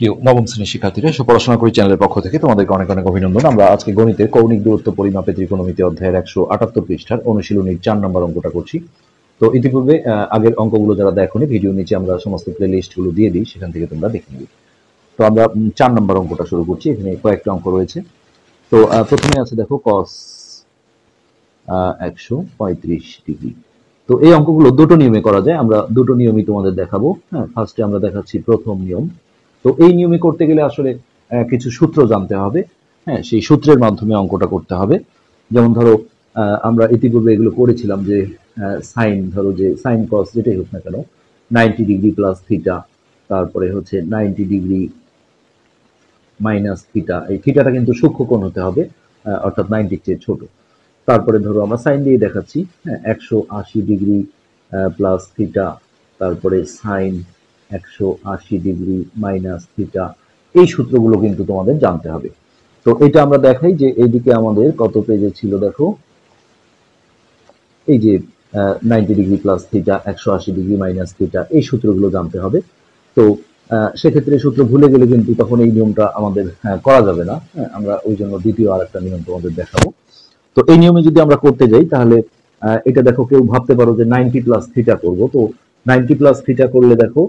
প্রিয় নবম শ্রেণীর শিক্ষার্থীরা, এসব পড়াশোনা করি চ্যানেলের পক্ষ থেকে তোমাদেরকে অনেক অনেক অভিনন্দন। আমরা আজকে গণিতের কৌণিক দূরত্ব পরিমাপে ত্রিকোণমিতি অধ্যায়ের 178 পৃষ্ঠার অনুশীলনীর 4 নম্বর অঙ্কটা করছি। তো ইতিপূর্বে আগের অঙ্কগুলো যারা দেখোনি, ভিডিও নিচে আমরা সমস্ত প্লে লিস্টগুলো দিয়ে দিই, সেখান থেকে তোমরা দেখে নিবে। তো আমরা 4 নম্বর অঙ্কটা শুরু করছি। এখানে কয়েকটা অঙ্ক রয়েছে। তো প্রথমে আছে দেখো cos 135 ডিগ্রি। তো এই অঙ্কগুলো দুটো নিয়মে করা যায়। আমরা দুটো নিয়মই তোমাদের দেখাবো। হ্যাঁ, ফার্স্টে আমরা দেখাচ্ছি প্রথম নিয়ম। তো এই নিয়মে করতে গেলে আসলে কিছু সূত্র জানতে হবে। হ্যাঁ, সেই সূত্রের মাধ্যমে অঙ্কটা করতে হবে। যেমন ধরো আমরা ইতিপূর্বে এগুলো করেছিলাম যে সাইন, ধরো যে সাইন কস যেটাই হোক না কেন, 90 ডিগ্রি প্লাস থিটা, তারপরে হচ্ছে 90 ডিগ্রি মাইনাস থিটা। এই থিটাটা কিন্তু সূক্ষ্ম কোণ হতে হবে, অর্থাৎ 90 চেয়ে ছোট। তারপরে ধরো আমরা সাইন দিয়ে দেখাচ্ছি, হ্যাঁ, 180 ডিগ্রি প্লাস থিটা, তারপরে সাইন 180 ডিগ্রি মাইনাস থিটা। এই সূত্রগুলো কিন্তু তোমাদের জানতে হবে। তো এটা আমরা দেখাই যে এইদিকে আমাদের কত পেজে ছিল, দেখো এই যে 90 degree plus theta, 180 degree minus theta, এই সূত্রগুলো জানতে হবে। তো সেক্ষেত্রে সূত্র ভুলে গেলে কিন্তু তখন এই নিয়মটা আমাদের করা যাবে না। আমরা ওই জন্য দ্বিতীয় আরেকটা নিয়ম তোমাদের দেখাবো। তো এই নিয়মে যদি আমরা করতে যাই তাহলে এটা দেখো, কেউ ভাবতে পারো যে 90 প্লাস থিটা করবো। তো 90 প্লাস থিটা করলে দেখো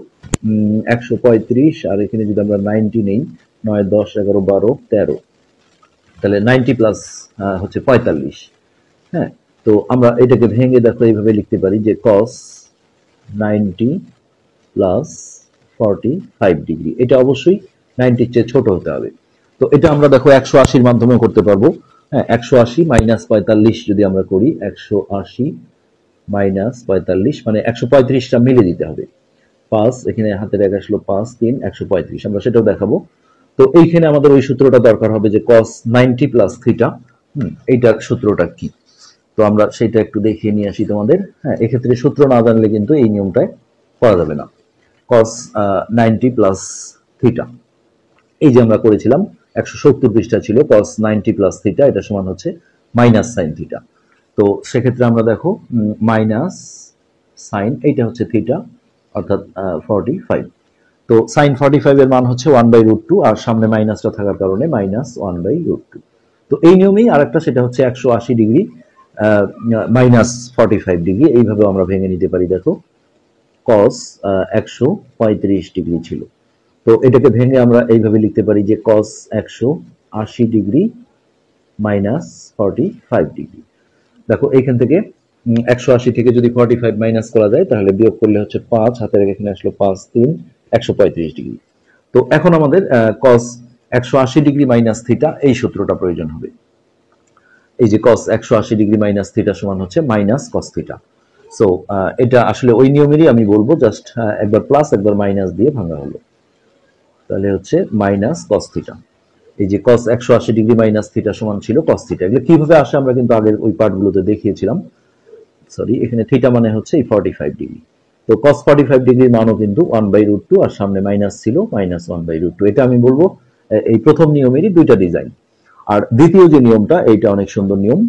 135, আর এখানে যদি আমরা 90 নেই, 9, 10, 11, 12, 13, তাহলে 90 প্লাস হচ্ছে 45। হ্যাঁ, তো আমরা এটাকে ভেঙে দেখো এইভাবে লিখতে পারি যে cos 90 প্লাস 45 ডিগ্রি। এটা অবশ্যই 90 চেয়ে ছোট হতে হবে। তো এটা আমরা দেখো 180-র মাধ্যমে করতে পারবো। হ্যাঁ, 180 মাইনাস 45 যদি আমরা করি, 180 মাইনাস 45 মানে 135টা মিলে দিতে হবে। 5, এখানে হাতের এক আসলো 5, 3, 135, আমরা সেটাও দেখাবো। তো এইখানে আমাদের ওই সূত্রটা দরকার হবে যে cos 90 প্লাস থিটা, এইটার সূত্রটা কি। তো আমরা সেটা একটু দেখিয়ে নিয়ে আসি তোমাদের। হ্যাঁ, এক্ষেত্রে সূত্র না জানলে কিন্তু এই নিয়মটায় করা যাবে না। cos 90 প্লাস থিটা, এই যে আমরা করেছিলাম 170 পৃষ্ঠা ছিল, cos 90 প্লাস থিটা, এটা সমান হচ্ছে মাইনাস সাইন থিটা। তো সেক্ষেত্রে আমরা দেখো মাইনাস সাইন, এইটা হচ্ছে থিটা, অর্থাৎ 45। তো সাইন 45 এর মান হচ্ছে 1/√2, আর সামনে মাইনাসটা থাকার কারণে মাইনাস 1/√2। তো এই নিয়মেই আরেকটা, সেটা হচ্ছে 180 ডিগ্রি মাইনাস 45 ডিগ্রি, এইভাবে আমরা ভেঙে নিতে পারি। দেখো cos 135 ডিগ্রি ছিল, তো এটাকে ভেঙে আমরা এইভাবে লিখতে পারি যে cos 180 ডিগ্রি মাইনাস 45 ডিগ্রি। দেখো এইখান থেকে 180 থেকে যদি 45 মাইনাস করা যায় তাহলে বিয়োগ করলে হচ্ছে 5, হাতের এখানে আসলো 5, 3, 135 ডিগ্রি। তো এখন আমাদের cos 180 ডিগ্রি মাইনাস থিটা, এই সূত্রটা প্রয়োজন হবে। এই যে cos 180 ডিগ্রি মাইনাস থিটা সমান হচ্ছে মাইনাস cos থিটা। সো এটা আসলে ওই নিয়মেরই আমি বলবো, জাস্ট একবার প্লাস একবার মাইনাস দিয়ে ভাঙা হলো, তাহলে হচ্ছে মাইনাস cos থিটা। এই যে cos 180 ডিগ্রি মাইনাস থিটা সমান ছিল cos থিটা। এগুলো কিভাবে আসে আমরা কিন্তু আগের ওই পার্টগুলোতে দেখিয়েছিলাম। সরি, এখানে থিটা মানে হচ্ছে এই 45 ডিগ্রি। তো cos 45 ডিগ্রির মানও কিন্তু 1/√2, আর সামনে মাইনাস ছিল, মাইনাস 1/√2। এটা আমি বলবো এই প্রথম নিয়মেরই দুইটা ডিজাইন। আর দ্বিতীয় যে নিয়মটা, এইটা অনেক সুন্দর নিয়ম।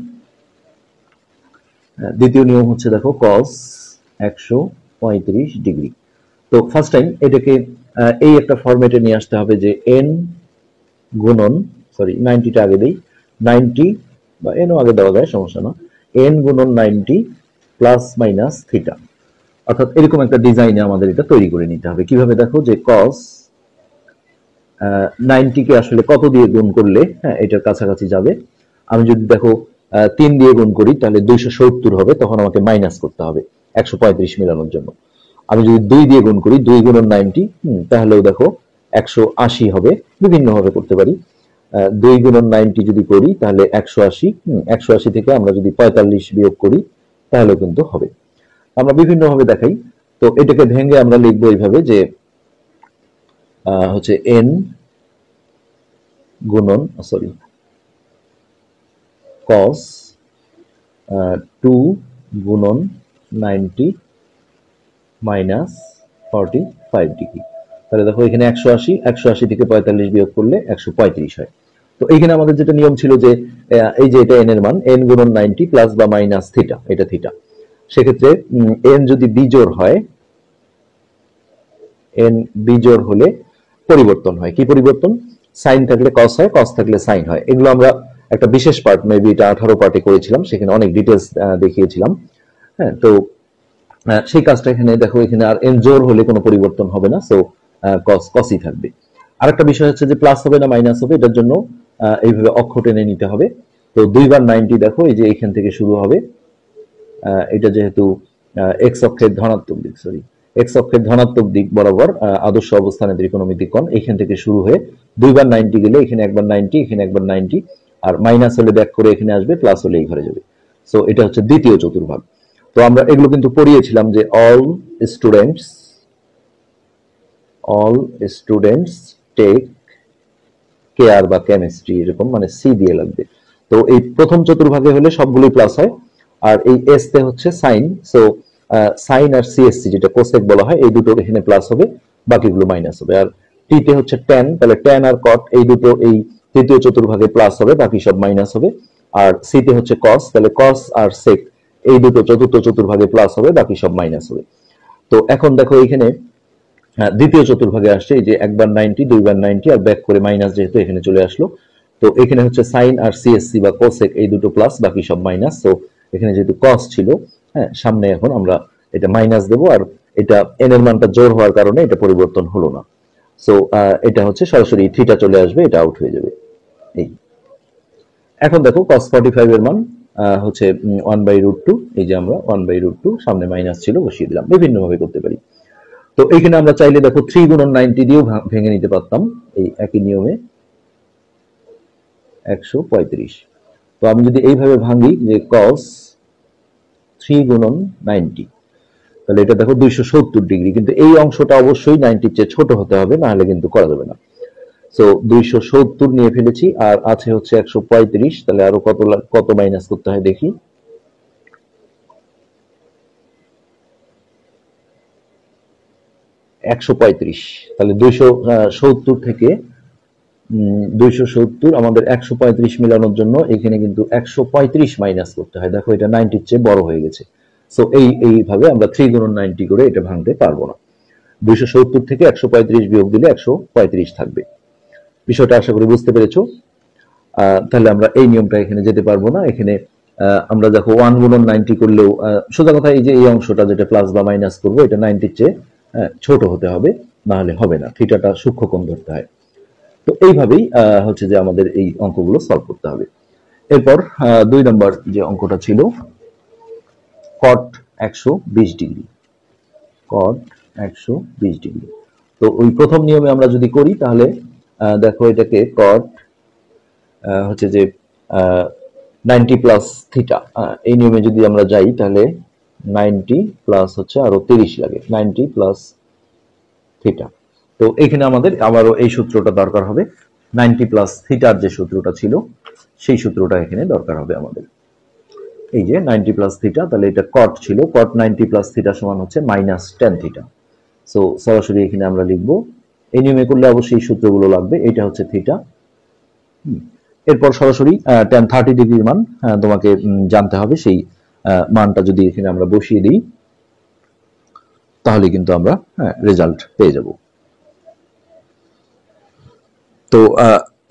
দ্বিতীয় নিয়ম হচ্ছে দেখো cos 135 ডিগ্রি। তো ফার্স্ট টাইম এটাকে এই একটা ফরম্যাটে নিয়ে আসতে হবে যে n গুণন, সরি 90টা আগে দেই, 90 বা nও আগে দেওয়া যায়, সমস্যা না, n গুণন 90 প্লাস মাইনাস থিটা। অর্থাৎ এরকম একটা ডিজাইনে আমাদের এটা তৈরি করে নিতে হবে। কিভাবে দেখো, যে cos 90 কে আসলে কত দিয়ে গুণ করলে হ্যাঁ এটার কাছাকাছি যাবে। আমি যদি দেখো 3 দিয়ে গুণ করি তাহলে 270 হবে, তখন আমাকে মাইনাস করতে হবে 135 মেলানোর জন্য। আমি যদি 2 দিয়ে গুণ করি, 2 গুণন 90, তাহলেও দেখো 180 হবে। বিভিন্নভাবে করতে পারি। 2 গুণন 90 যদি করি তাহলে 180, 180 থেকে আমরা যদি 45 বিয়োগ করি তাহলেও কিন্তু হবে। আমরা বিভিন্নভাবে দেখাই। তো এটাকে ভেঙে আমরা লিখবো এইভাবে যে হচ্ছে n গুণন, সরি, cos 2 গুণন 90 মাইনাস 45 ডিগ্রি। তাহলে দেখো এখানে 180, 180 থেকে 45 বিয়োগ করলে 135 হয়। তো এইখানে আমাদের যেটা নিয়ম ছিল যে এই যে এটা n এর মান, n গুণন 90 প্লাস বা মাইনাস থিটা, এটা থিটা। সেক্ষেত্রে n যদি বিজোড় হয়, n বিজোড় হলে পরিবর্তন হয়। কি পরিবর্তন? সাইন থাকলে কস হয়, কস থাকলে সাইন হয়। এগুলো আমরা একটা বিশেষ পার্ট, মেবি এটা 18 পার্টে করেছিলাম, সেখানে অনেক ডিটেলস দেখিয়েছিলাম। হ্যাঁ, তো সেই কাজটা এখানে দেখো, এখানে আর এন জোর হলে কোনো পরিবর্তন হবে না, সো কস কসই থাকবে। আরেকটা বিষয় হচ্ছে যে প্লাস হবে না মাইনাস হবে, এটার জন্য এইভাবে অক্ষ টেনে নিতে হবে। তো 2 বার 90 দেখো, এই যে এখান থেকে শুরু হবে, এটা যেহেতু এক্স অক্ষের ধনাত্মক দিক, সরি এক্স অক্ষের ধনাত্মক দিক বরাবর আদর্শ অবস্থানে ত্রিকোণমিতিক কোণ, এখান থেকে শুরু হয়ে 2 বার 90 গেলে এখানে একবার 90, এখানে একবার 90, আর মাইনাস হলে ব্যাক করে এখানে আসবে, প্লাস হলে এই ঘরে যাবে। সো এটা হচ্ছে দ্বিতীয় চতুর্ভাগ। তো আমরা এগুলো কিন্তু পড়িয়েছিলাম যে অল স্টুডেন্টস টেক কেয়ার বা কেমিস্ট্রি, এরকম মানে সি দিয়ে লাগবে। তো এই প্রথম চতুর্ভাগে হলে সবগুলোই প্লাস হয়, আর এই এস তে হচ্ছে সাইন, সো সাইন আর সিএসসি যেটা কোসেক বলা হয়, এই দুটো এখানে প্লাস হবে, বাকিগুলো মাইনাস হবে। আর টি তে হচ্ছে ট্যান, তাহলে ট্যান আর কট এই দুটো এই তৃতীয় চতুর্ভাগে প্লাস হবে, বাকি সব মাইনাস হবে। আর সি তে হচ্ছে কস, তাহলে কস আর সেক এই দুটো চতুর্থ চতুর্ভাগে প্লাস হবে, বাকি সব মাইনাস হবে। তো এখন দেখো এইখানে দ্বিতীয় চতুর্ভাগে আসছে, এই যে একবার 90, 2 বার 90, আর ব্যাক করে মাইনাস যেহেতু এখানে চলে আসলো। তো এখানে হচ্ছে সাইন আর সিএসসি বা কোসেক এই দুটো প্লাস, বাকি সব মাইনাস। তো এখানে যেহেতু কস ছিল, হ্যাঁ, সামনে এখন আমরা এটা মাইনাস দেবো, আর এটা এন এর মানটা জোর হওয়ার কারণে এটা পরিবর্তন হলো না। সো এটা হচ্ছে সরাসরি থিটা চলে আসবে, এটা আউট হয়ে যাবে। এই এখন দেখো cos 45 এর মান হচ্ছে 1/√2, এই যে আমরা 1/√2, সামনে মাইনাস ছিল বসিয়ে দিলাম, বিভিন্ন ভাবে করতে পারি। তো এইখানে আমরা চাইলে দেখো 3 গুণন 90 দিয়েও ভেঙে নিতে পারতাম, এই একই নিয়মে 135। তো আমি যদি এইভাবে ভাঙি যে cos 3 গুণন 90, তাহলে এটা দেখো 270 ডিগ্রি, কিন্তু এই অংশটা অবশ্যই 90 চেয়ে ছোট হতে হবে, না হলে কিন্তু করা যাবে না। সো 270 নিয়ে ফেলেছি, আর আছে হচ্ছে 135, তাহলে আরো কত মাইনাস করতে হয় দেখি। 135, তাহলে 270 থেকে 270 আমাদের 135 মেলানোর জন্য এখানে কিন্তু 135 মাইনাস করতে হয়। দেখো এটা 90 চেয়ে বড় হয়ে গেছে। সো এইভাবে আমরা 3 গুণন 90 করে এটা ভাঙতে পারবো না। 270 থেকে 135 বিয়োগ দিলে 135 থাকবে। বিষয়টা আশা করি বুঝতে পেরেছো। তাহলে আমরা এই নিয়মটা এখানে যেতে পারবো না। এখানে আমরা দেখো 1 গুণন 90 করলেও সোজা কথা, এই যে এই অংশটা যেটা প্লাস বা মাইনাস করবো, এটা 90 চেয়ে ছোট হতে হবে, না হলে হবে না, থিটাটা সূক্ষ্ম কোণ ধরতে হয়। তো এইভাবেই হচ্ছে যে আমাদের এই অঙ্কগুলো সলভ করতে হবে। এরপর 2 নম্বর যে অঙ্কটা ছিল কট 120 ডিগ্রি, কট 120 ডিগ্রি। তো ওই প্রথম নিয়মে আমরা যদি করি, তাহলে দেখো এটাকে কট হচ্ছে যে 90 প্লাস থিটা, এই নিয়মে যদি আমরা যাই, তাহলে 90 প্লাস হচ্ছে আরো 30 লাগে, 90 প্লাস থিটা। তো এখানে আমাদের আবারও এই সূত্রটা দরকার হবে, 90 প্লাস থিটার যে সূত্রটা ছিল সেই সূত্রটা এখানে দরকার হবে আমাদের। এই যে 90 প্লাস থিটা, তাহলে এটা কট ছিল, কট 90 প্লাস থিটা সমান হচ্ছে মাইনাস টেন থিটা। সো সরাসরি এখানে আমরা লিখবো, এই নিয়মে করলে অবশ্যই এই সূত্রগুলো লাগবে। এটা হচ্ছে থিটা। এরপর সরাসরি tan 30 ডিগ্রির মান তোমাকে জানতে হবে, সেই মানটা যদি এখানে আমরা বসিয়ে দিই, তাহলে কিন্তু আমরা রেজাল্ট পেয়ে যাব। তো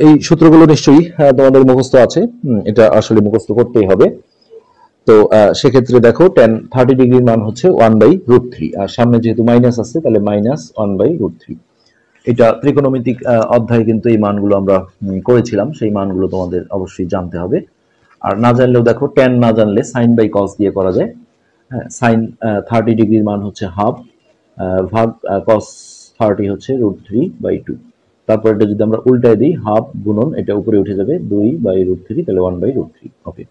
এই সূত্রগুলো নিশ্চয়ই তোমাদের মুখস্থ আছে, এটা আসলে মুখস্থ করতেই হবে। তো সেক্ষেত্রে দেখো tan 30 ডিগ্রির মান হচ্ছে 1/√3, আর সামনে যেহেতু মাইনাস আছে, তাহলে মাইনাস 1/√3। এটা ত্রিকোণমিতিক অধ্যায়ে কিন্তু এই মানগুলো আমরা করেছিলাম, সেই মানগুলো তোমাদের অবশ্যই জানতে হবে। আর না জানলেও দেখো, tan না জানলে সাইন বাই কস দিয়ে করা যায়। হ্যাঁ, সাইন 30 ডিগ্রির মান হচ্ছে হাফ, ভাগ কস 30 হচ্ছে √3/2। তারপর এটা যদি আমরা উল্টায় দিই, হাফ গুণন এটা উপরে উঠে যাবে 2/√3, তাহলে 1/√3। ওকে,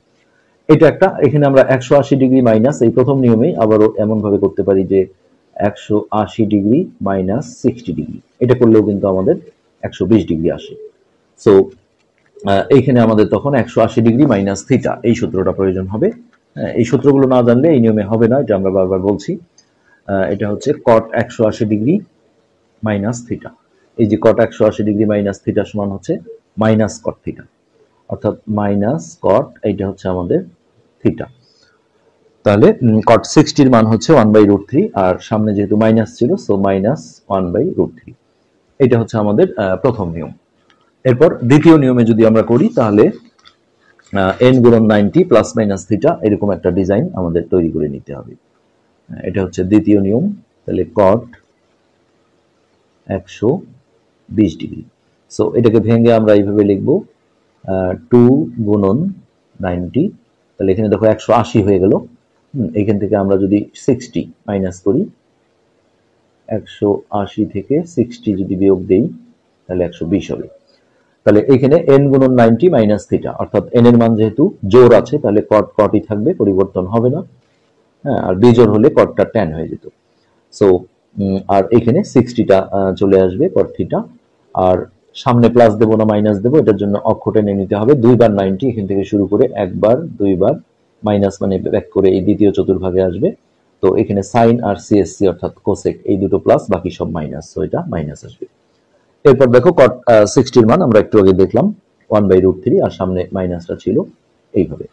এটা একটা। এখানে আমরা 180 ডিগ্রি মাইনাস, এই প্রথম নিয়মেই আবারও এমন ভাবে করতে পারি যে 180 ডিগ্রি মাইনাস 60 ডিগ্রি, এটা করলেও কিন্তু আমাদের 120 ডিগ্রি আসে। সো এইখানে আমাদের তখন 180 ডিগ্রি মাইনাস থিটা, এই সূত্রটা প্রয়োজন হবে। এই সূত্রগুলো না জানলে এই নিয়মে হবে না, এটা আমরা বারবার বলছি। এটা হচ্ছে কট 180 ডিগ্রি মাইনাস থিটা। এই যে কট 180 ডিগ্রি মাইনাস থিটা সমান হচ্ছে মাইনাস কট থিটা, অর্থাৎ মাইনাস কট, এইটা হচ্ছে আমাদের থিটা। তাহলে কট 60 এর মান হচ্ছে 1/√3, আর সামনে যেহেতু মাইনাস ছিল, সো মাইনাস 1/√3। এটা হচ্ছে আমাদের প্রথম নিয়ম। এরপর দ্বিতীয় নিয়মে যদি আমরা করি তাহলে n গুণন 90 প্লাস মাইনাস থিটা এরকম একটা ডিজাইন আমাদের তৈরি করে নিতে হবে। এটা হচ্ছে দ্বিতীয় নিয়ম। তাহলে কট 120 ডিগ্রি। সো এটাকে ভেঙে আমরা এইভাবে লিখব 2 গুণন 90, তাহলে এখানে দেখো 180 হয়ে গেল। এখান থেকে আমরা যদি 60 মাইনাস করি, 180 থেকে 60 যদি বিয়োগ দেই তাহলে 120 হবে। তাহলে এখানে n গুণন 90 মাইনাস থিটা, অর্থাৎ n এর মান যেহেতু জোর আছে তাহলে কট কটই থাকবে, পরিবর্তন হবে না। হ্যাঁ, আর বিজোড় হলে কটটা tan হয়ে যেত। সো আর এখানে 60টা চলে আসবে কট থিটা। আর সামনে প্লাস দেবো না মাইনাস দেবো, এটার জন্য অক্ষ টেনে নিতে হবে। দুইবার 90 এখান থেকে শুরু করে একবার দুইবার মাইনাস মানে ব্যাক করে এই দ্বিতীয় চতুর্ভাগে আসবে। তো এখানে সাইন আর সিএসসি অর্থাৎ কোসেক এই দুটো প্লাস, বাকি সব মাইনাস, তো এটা মাইনাস আসবে। এরপর দেখো কট 60 এর মান আমরা একটু আগে দেখলাম 1/√3, আর সামনে মাইনাসটা ছিল এইভাবে।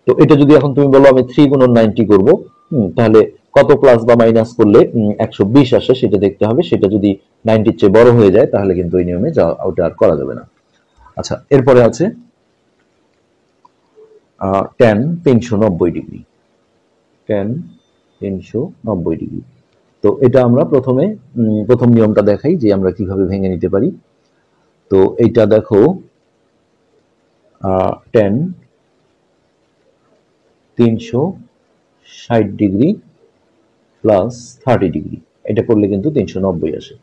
তো এটা যদি এখন তুমি বলো আমি 3 গুণন 90 করবো, তাহলে কত প্লাস বা মাইনাস করলে 120 আসে সেটা দেখতে হবে। সেটা যদি 90 চেয়ে বড় হয়ে যায় তাহলে কিন্তু ওই নিয়মে ওটা আর করা যাবে না। আচ্ছা, এরপরে আছে tan 390 ডিগ্রি। tan 390 degree. তো এটা আমরা প্রথম নিয়মটা দেখাই যে আমরা কিভাবে ভেঙে নিতে পারি। তো এইটা দেখো tan 360 ডিগ্রি প্লাস 30 ডিগ্রি, এটা করলে কিন্তু 390 আসে।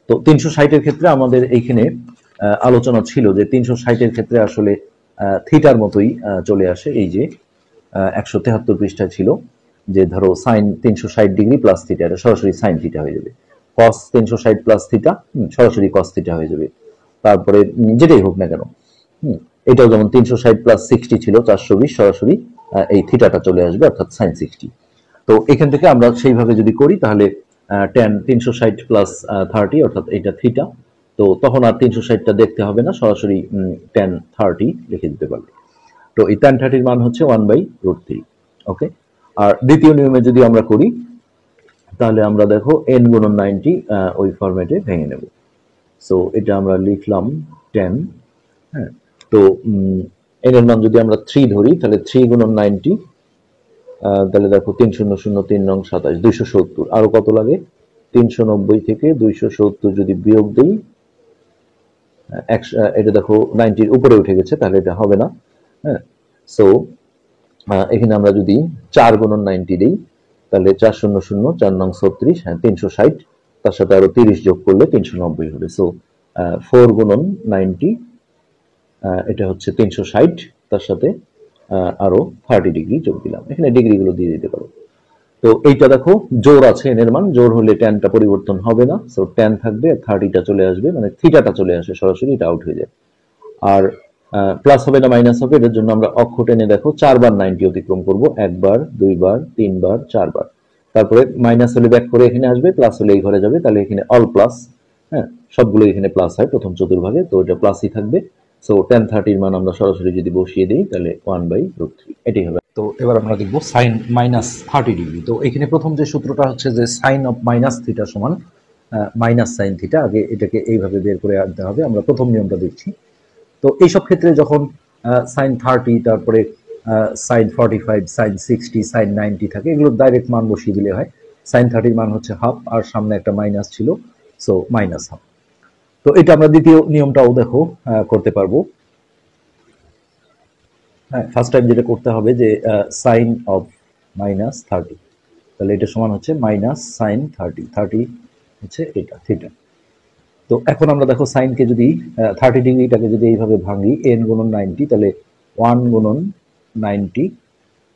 তো 360 এর ক্ষেত্রে আমাদের এইখানে আলোচনা ছিল যে 360 এর ক্ষেত্রে আসলে থিটার মতোই চলে আসে। এই যে 173 পৃষ্ঠা ছিল যে ধরো সাইন 360 ডিগ্রি প্লাস থিটা, এটা সরাসরি সাইন থিটা হয়ে যাবে। কস 360 প্লাস থিটা সরাসরি কস থিটা হয়ে যাবে। তারপরে যেটাই হোক না কেন, এটাও যেমন 360 প্লাস 60 ছিল 420, সরাসরি এই থিটাটা চলে আসবে অর্থাৎ সাইন 60। তো এখান থেকে আমরা সেইভাবে যদি করি তাহলে tan 360 প্লাস 30 অর্থাৎ এটা থিটা। তো তখন আর 360টা দেখতে হবে না, সরাসরি tan 30 লিখে দিতে পারবে। তো এই tan 30 এর মান হচ্ছে 1/√3। ওকে, আর দ্বিতীয় নিয়মে যদি আমরা করি তাহলে আমরা দেখো n গুণন 90 ওই ফরম্যাটে ভেঙে নেব। সো এটা আমরা লিখলাম 10। হ্যাঁ, তো n এর মান যদি আমরা 3 ধরি তাহলে 3 গুণন 90, তাহলে দেখো 3 0 0 3 নং 27, 270। আরো কত লাগে? 390 থেকে 270 যদি বিয়োগ দিই, এটা দেখো 90 এর উপরে উঠে গেছে, তাহলে এটা হবে না। হ্যাঁ, সো এখানে আমরা যদি 4 গুণন 90 দিই তাহলে 4 0 0 4 নং 36, হ্যাঁ 360, তার সাথে আরো 30 যোগ করলে 390 হবে। সো 4 গুণন 90, এটা হচ্ছে 360, তার সাথে আরো 30 ডিগ্রি যোগ দিলাম। এখানে ডিগ্রিগুলো দিয়ে দিতে পারো। তো এইটা দেখো জোর আছে, এর মান জোর হলে ট্যানটা পরিবর্তন হবে না। সো ট্যান থাকবে আর 30টা চলে আসবে, মানে থিটাটা চলে আসে সরাসরি, এটা আউট হয়ে যায়। আর প্লাস হবে না মাইনাস হবে, এটার জন্য আমরা অক্ষ টেনে দেখো 4 বার 90 অতিক্রম করব, একবার দুইবার তিনবার চারবার। তারপরে মাইনাস হলে ব্যাক করে এখানে আসবে, প্লাস হলে এই ঘরে যাবে, তাহলে এখানে অল প্লাস। হ্যাঁ, সবগুলো এখানে প্লাস হয় প্রথম চতুর্ভাগে, তো এটা প্লাসই থাকবে। সো tan 30 মান আমরা সরাসরি যদি বসিয়ে দিই তাহলে 1/√3 এটাই হবে। তো এবার আমরা দেখব সাইন মাইনাস 30 ডিগ্রি। তো এখানে প্রথম যে সূত্রটা হচ্ছে যে সাইন অফ মাইনাস থিটা সমান মাইনাস সাইন থিটা। আগে এটাকে এইভাবে বের করে আনতে হবে। আমরা প্রথম নিয়মটা দেখছি। তো এইসব ক্ষেত্রে যখন সাইন 30, তারপরে সাইন 45, সাইন 60, সাইন 90 থাকে, এগুলো ডাইরেক্ট মান বসিয়ে দিলে হয়। সাইন 30 মান হচ্ছে হাফ, আর সামনে একটা মাইনাস ছিল, সো মাইনাস হাফ। তো এটা আমরা দ্বিতীয় নিয়মটাও দেখো করতে পারবো। হ্যাঁ, ফার্স্ট টাইম যেটা করতে হবে যে সাইন অফ মাইনাস 30, তাহলে এটা সমান হচ্ছে মাইনাস সাইন 30। 30 হচ্ছে এটা থিটা। তো এখন আমরা দেখো সাইনকে যদি 30 ডিগ্রিটাকে যদি এইভাবে ভাঙি n গুণন 90, তাহলে 1 গুণন 90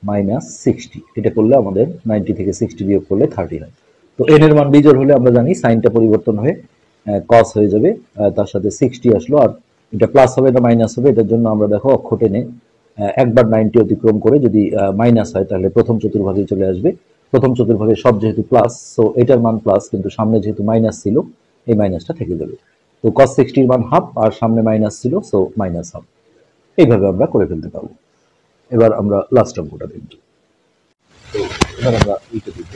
মাইনাস 60, এটা করলে আমাদের 90 থেকে 60 বিয়োগ করলে 30 হয়। তো n এর মান বিজোড় হলে আমরা জানি সাইনটা পরিবর্তন হয়ে কস হয়ে যাবে, তার সাথে 60 আসলো। আর এটা প্লাস হবে না মাইনাস হবে, এটার জন্য আমরা দেখো অক্ষ টেনে একবার 90 অতিক্রম করে যদি মাইনাস হয় তাহলে প্রথম চতুর্ভাগে চলে আসবে। প্রথম চতুর্ভাগে সব যেহেতু প্লাস, সো এটার মান প্লাস, কিন্তু সামনে যেহেতু মাইনাস ছিল এই মাইনাসটা থেকে যাবে। তো cos 60 এর মান হাফ, আর সামনে মাইনাস ছিল, সো মাইনাস হাফ। এইভাবে আমরা করে ফেলতে পারবো। এবার আমরা লাস্ট অঙ্কটা দেখব। তো এবার আমরা এইটা দেখব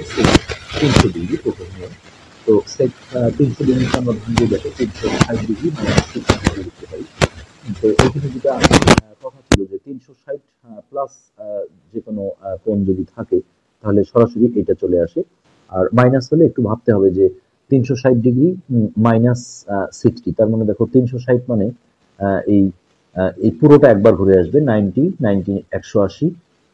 300 ডিগ্রি প্রথম নিয়ম। তো সেক 300 ডিগ্রি আমরা ভাঙিয়ে দেখো 360 ডিগ্রি মাইনাস 360 লিখতে পারি। তো এখানে যেটা কথা ছিল যে 360 প্লাস যে কোনো কোণ যদি থাকে তাহলে সরাসরি এটা চলে আসে, আর মাইনাস হলে একটু ভাবতে হবে যে 360 ডিগ্রি মাইনাস 60, তার মানে দেখো 360 মানে এই এই পুরোটা একবার ঘুরে আসবে 90 90 180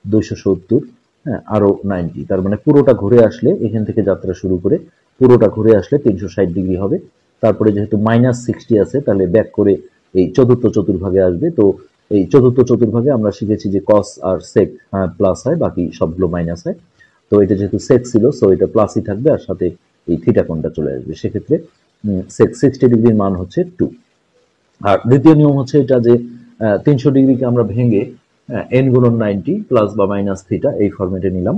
270, হ্যাঁ আরো 90, তার মানে পুরোটা ঘুরে আসলে এখান থেকে যাত্রা শুরু করে পুরোটা ঘুরে আসলে 360 ডিগ্রি হবে। তারপরে যেহেতু মাইনাস 60 আছে তাহলে ব্যাক করে এই চতুর্থ চতুর্ভাগে আসবে। তো এই চতুর্থ চতুর্ভাগে আমরা শিখেছি যে কস আর সেক প্লাস হয়, বাকি সবগুলো মাইনাস হয়। তো এটা যেহেতু সেক ছিল সো এটা প্লাসই থাকবে, আর সাথে এই থিটা কোণটা চলে আসবে। সেক্ষেত্রে সেক 60 ডিগ্রির মান হচ্ছে 2। আর দ্বিতীয় নিয়ম হচ্ছে এটা যে 300 ডিগ্রিকে আমরা ভেঙে এন গুণন 90 প্লাস বা মাইনাস থিটা এই ফরম্যাটে নিলাম।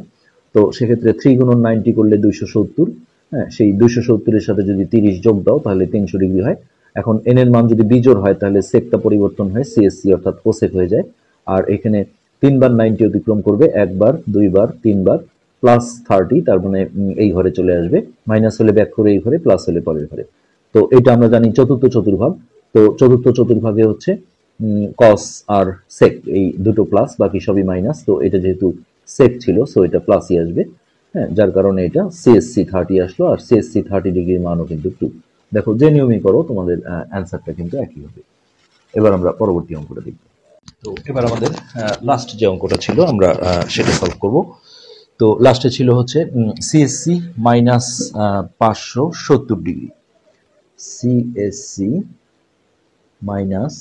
তো সেক্ষেত্রে 3 গুণন 90 করলে 270, হ্যাঁ সেই 270-এর সাথে যদি 30 যোগ দাও তাহলে 300 ডিগ্রি হয়। এখন এন এর মান যদি বিজোড় হয় তাহলে সেকটা পরিবর্তন হয় সিএসসি অর্থাৎ কোসেক হয়ে যায়। আর এখানে 3 বার 90 অতিক্রম করবে, একবার দুইবার তিনবার প্লাস 30, তার মানে এই ঘরে চলে আসবে, মাইনাস হলে ব্যাক করে এই ঘরে, প্লাস হলে পরের ঘরে। তো এটা আমরা জানি চতুর্থ চতুর্ভাগ। তো চতুর্থ চতুর্ভাগে হচ্ছে কস আর সেক এই দুটো প্লাস, বাকি সবই মাইনাস। তো এটা যেহেতু সেক ছিল সো এটা প্লাসই আসবে, হ্যাঁ যার কারণে এটা সিএসসি 30 আসলো, আর সিএসসি 30 ডিগ্রির মানও কিন্তু 2। দেখো যে নিয়মই করো তোমাদের অ্যান্সারটা কিন্তু একই হবে। এবার আমরা পরবর্তী অঙ্কটা দেখব। তো এবার আমাদের লাস্ট যে অঙ্কটা ছিল আমরা সেটা সলভ করব। তো লাস্টে ছিল হচ্ছে CSC minus 570 degree, CSC minus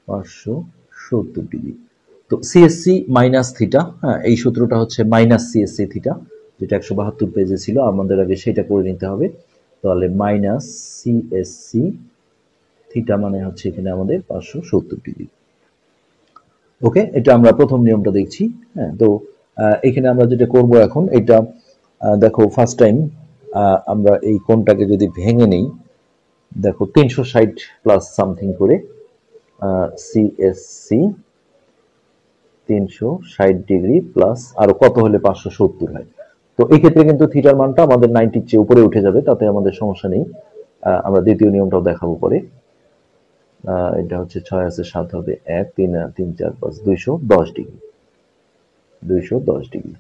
570 degree. তো সিএসসি মাইনাস থিটা, হ্যাঁ এই সূত্রটা হচ্ছে মাইনাস সিএসসি থিটা, যেটা 172 পেজে ছিল, আমাদের আগে সেটা করে নিতে হবে। তাহলে মাইনাস সিএসসি থিটা মানে হচ্ছে এখানে আমাদের 570 ডিগ্রি। ওকে, এটা আমরা প্রথম নিয়মটা দেখছি। হ্যাঁ তো এখানে আমরা যেটা করব এখন, এটা দেখো ফার্স্ট টাইম আমরা এই কোণটাকে যদি ভেঙে নেই, দেখো 360 প্লাস সামথিং করে সিএসসি 360 ডিগ্রি প্লাস আরো কত হলে 570 হয়। তো এই ক্ষেত্রে কিন্তু থিটার মানটা আমাদের 90-র চেয়ে উপরে উঠে যাবে, তাতে আমাদের সমস্যা নেই। আমরা দ্বিতীয় নিয়মটাও দেখাবো পরে। এটা হচ্ছে 6 আছে 7 হবে 1 3 3 4 5 210 ডিগ্রি, 210 ডিগ্রি।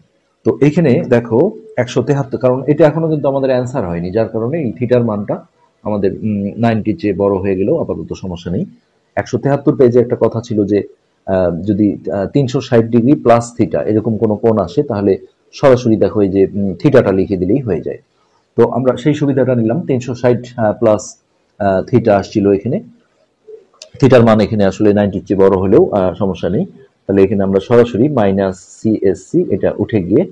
তো এখানে দেখো 173, কারণ এটা এখনো কিন্তু আমাদের অ্যান্সার হয়নি, যার কারণে এই থিটার মানটা আমাদের 90-র চেয়ে বড় হয়ে গেলেও আপাতত সমস্যা নেই। 173 পেজে একটা কথা ছিল যে যদি 360 ডিগ্রি প্লাস থিটা এরকম কোনো কোণ আসে তাহলে সরাসরি দেখো এই যে থিটাটা লিখে দিলেই হয়ে যায়। তো আমরা সেই সুবিধাটা নিলাম, 360 প্লাস থিটা আসছিল এখানে, থিটার মান এখানে আসলে 90-র চেয়ে বড় হলেও সমস্যা নেই। তাহলে এখানে আমরা সরাসরি মাইনাস সিএসসি এটা উঠে গিয়ে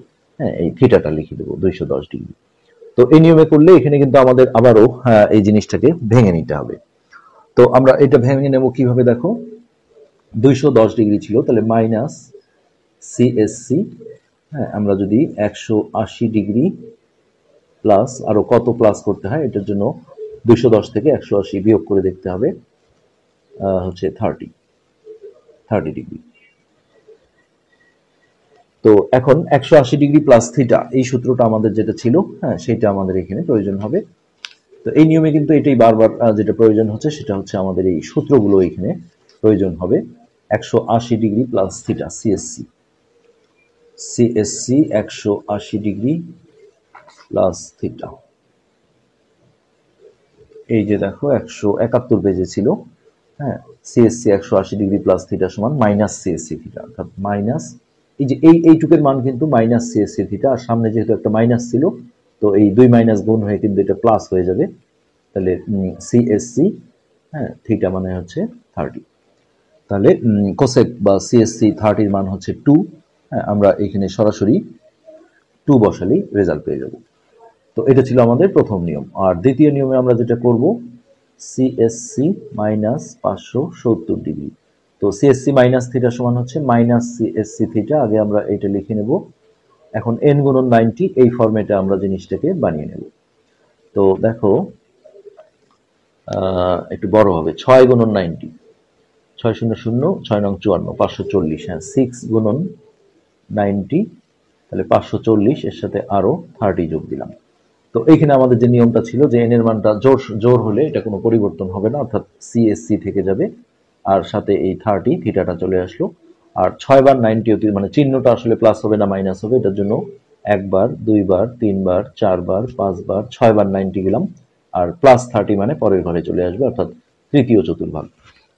হ্যাঁ এই থিটাটা লিখে দেবো 210 ডিগ্রি। তো এই নিয়মে করলে এখানে কিন্তু আমাদের আবারও এই জিনিসটাকে ভেঙে নিতে হবে। তো আমরা এটা ভেঙে নেব কিভাবে, দেখো 210 ডিগ্রি ছিল, তাহলে মাইনাস সিএসসি, হ্যাঁ আমরা যদি 180 ডিগ্রি প্লাস আরো কত প্লাস করতে হয় এটার জন্য 210 থেকে 180 বিয়োগ করে দেখতে হবে, হচ্ছে 30 ডিগ্রি। তো এখন 180 ডিগ্রি প্লাস থিটা এই সূত্রটা আমাদের যেটা ছিল, হ্যাঁ সেটা আমাদের এখানে প্রয়োজন হবে। তো এই নিয়মে কিন্তু এটাই বারবার যেটা প্রয়োজন হচ্ছে সেটা হচ্ছে আমাদের এই সূত্রগুলো এখানে প্রয়োজন হবে। 180 degree plus theta CSC, CSC 180 degree plus theta, এই যে দেখো 171 পেজে ছিল, হ্যাঁ সিএসসি 180 ডিগ্রি প্লাস থিটা সমান মাইনাস সিএসসি থিটা, অর্থাৎ মাইনাস এই যে এইটুকের মান কিন্তু মাইনাস সিএসসি থিটা, আর সামনে যেহেতু একটা মাইনাস ছিল তো এই দুই মাইনাস গুণ হয়ে কিন্তু এটা প্লাস হয়ে যাবে। তাহলে সিএসসি হ্যাঁ থিটা মানে হচ্ছে 30। তাহলে কোসেক বা সিএসসি 30-র মান হচ্ছে 2। হ্যাঁ আমরা এখানে সরাসরি 2 বসালেই রেজাল্ট পেয়ে যাব। তো এটা ছিল আমাদের প্রথম নিয়ম। আর দ্বিতীয় নিয়মে আমরা যেটা করব, সিএসসি মাইনাস 570 ডিগ্রি। তো সিএসসি মাইনাস থিটা সমান হচ্ছে মাইনাস সিএসসি থিটা, আগে আমরা এটা লিখে নেব। এখন এন গুণন 90 এই ফরম্যাটে আমরা জিনিসটাকে বানিয়ে নেব। তো দেখো একটু বড় হবে, 6 গুণন 90, 6 শূন্য শূন্য 6 নং 54 540, হ্যাঁ 6 গুণন 90 তাহলে 540, এর সাথে আরো 30 যোগ দিলাম। তো এইখানে আমাদের যে নিয়মটা ছিল যে এন এর মানটা জোর জোর হলে এটা কোনো পরিবর্তন হবে না, অর্থাৎ সিএসসি থেকে যাবে, আর সাথে এই 30 থিটাটা চলে আসলো। আর 6 বার 90 মানে চিহ্নটা আসলে প্লাস হবে না মাইনাস হবে, এটার জন্য একবার, দুইবার, তিনবার, চারবার, পাঁচবার, 6 বার 90 গেলাম। আর প্লাস 30 মানে পরের ঘরে চলে আসবে, অর্থাৎ তৃতীয় চতুর্ভাগ।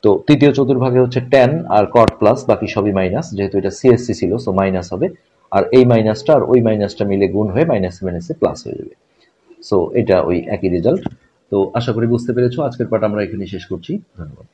তো তৃতীয় চতুর্ভাগে হচ্ছে ট্যান আর কট প্লাস, বাকি সবই মাইনাস, যেহেতু এটা সিএসসি ছিল সো মাইনাস হবে। আর এই মাইনাসটা আর ওই মাইনাসটা মিলে গুণ হয়ে মাইনাসে মাইনাসে প্লাস হয়ে যাবে। সো এটা ওই একই রেজাল্ট। তো আশা করি বুঝতে পেরেছো। আজকের পাঠ আমরা এখানে শেষ করছি। ধন্যবাদ।